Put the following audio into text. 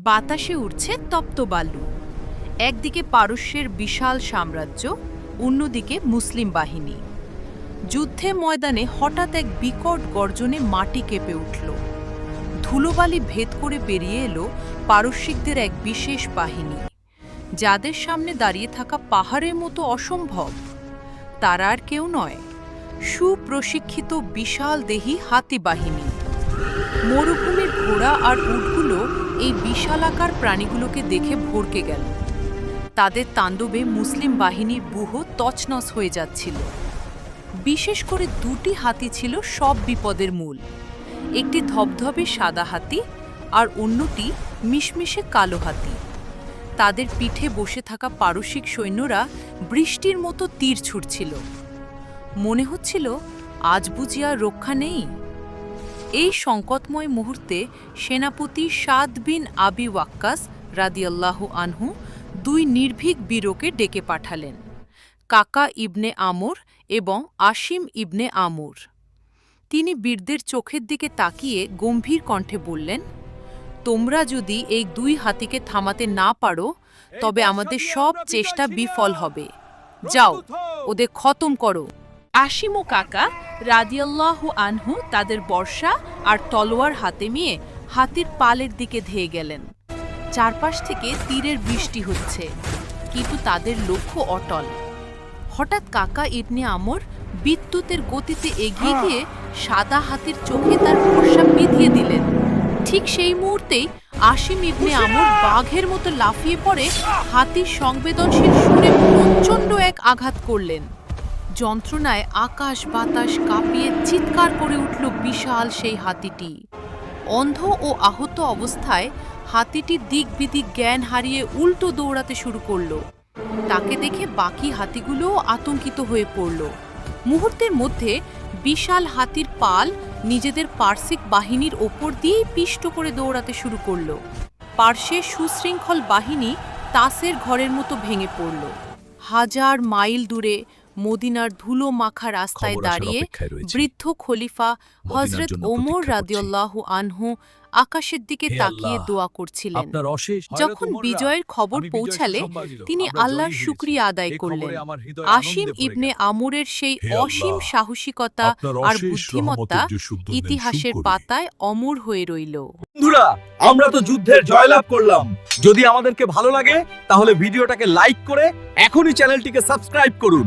বাতাসে উঠছে তপ্ত বালু। একদিকে পারস্যের বিশাল সাম্রাজ্য, অন্যদিকে মুসলিম বাহিনী। যুদ্ধের ময়দানে হঠাৎ এক বিকট গর্জনে মাটি কেঁপে উঠল। ধুলোবালি ভেদ করে বেরিয়ে এলো পারস্যিকদের এক বিশেষ বাহিনী, যাদের সামনে দাঁড়িয়ে থাকা পাহাড়ের মতো অসম্ভব। তারা আর কেউ নয়, সুপ্রশিক্ষিত বিশাল দেহী হাতি বাহিনী। মরুভূমির ঘোড়া আর উটগুলো এই বিশালাকার প্রাণীগুলোকে দেখে ভড়কে গেল। তাদের তাণ্ডবে মুসলিম বাহিনীর ব্যূহ তছনছ হয়ে যাচ্ছিল। বিশেষ করে দুটি হাতি ছিল সব বিপদের মূল। একটি ধবধবে সাদা হাতি আর অন্যটি মিশমিশে কালো হাতি। তাদের পিঠে বসে থাকা পারসিক সৈন্যরা বৃষ্টির মতো তীর ছুড়ছিল। মনে হচ্ছিল আজ বুঝি আর রক্ষা নেই। এই সংকটময় মুহূর্তে সেনাপতি সাদ বিন আবি ওয়াক্কাস রাদিয়াল্লাহু আনহু দুই নির্ভীক বীরকে ডেকে পাঠালেন, কাকা ইবনে আমর এবং আসিম ইবনে আমর। তিনি বীরদের চোখের দিকে তাকিয়ে গম্ভীর কণ্ঠে বললেন, তোমরা যদি এই দুই হাতিকে থামাতে না পারো তবে আমাদের সব চেষ্টা বিফল হবে। যাও, ওদের খতম করো। আসিম ও কাকা রাদিয়াল্লাহু আনহু তাদের বর্শা আর তলোয়ার হাতে নিয়ে হাতির পালের দিকে ধেয়ে গেলেন। চারপাশ থেকে তীরের বৃষ্টি হচ্ছে, কিন্তু তাদের লক্ষ্য অটল। হঠাৎ কাকা ইবনে আমর বিদ্যুতের গতিতে এগিয়ে গিয়ে সাদা হাতির চোখে তার বর্শা বিঁধিয়ে দিলেন। ঠিক সেই মুহূর্তেই আসিম ইবনে আমর বাঘের মতো লাফিয়ে পড়ে হাতির সংবেদনশীল সুরে প্রচণ্ড এক আঘাত করলেন। যন্ত্রণায় আকাশ বাতাস কাঁপিয়ে চিৎকার করে উঠল বিশাল সেই হাতিটি। অন্ধ ও আহত অবস্থায় হাতিটি দিক বিদিক জ্ঞান হারিয়ে উল্টো দৌড়াতে শুরু করল। তাকে দেখে বাকি হাতিগুলোও আতঙ্কিত হয়ে পড়ল। মুহূর্তের মধ্যে বিশাল হাতির পাল নিজেদের পার্শ্বিক বাহিনীর ওপর দিয়েই পিষ্ট করে দৌড়াতে শুরু করল। পার্শ্বের সুশৃঙ্খল বাহিনী তাসের ঘরের মতো ভেঙে পড়ল। হাজার মাইল দূরে মদিনার ধুলো মাখা রাস্তায় দাঁড়িয়ে বৃদ্ধ খলিফা হযরত ওমর রাদিয়াল্লাহু আনহু আকাশের দিকে তাকিয়ে দোয়া করছিলেন। যখন বিজয়ের খবর পৌঁছালে তিনি আল্লাহর শুকরিয়া আদায় করলেন। আসিম ইবনে আমরের সেই অসীম সাহসিকতা আর বুদ্ধিমত্তা ইতিহাসের পাতায় অমর হয়ে রইল। বন্ধুরা, আমরা তো যুদ্ধের জয়লাভ করলাম। যদি আমাদেরকে ভালো লাগে তাহলে ভিডিওটাকে লাইক করে এখনই চ্যানেলটিকে সাবস্ক্রাইব করুন।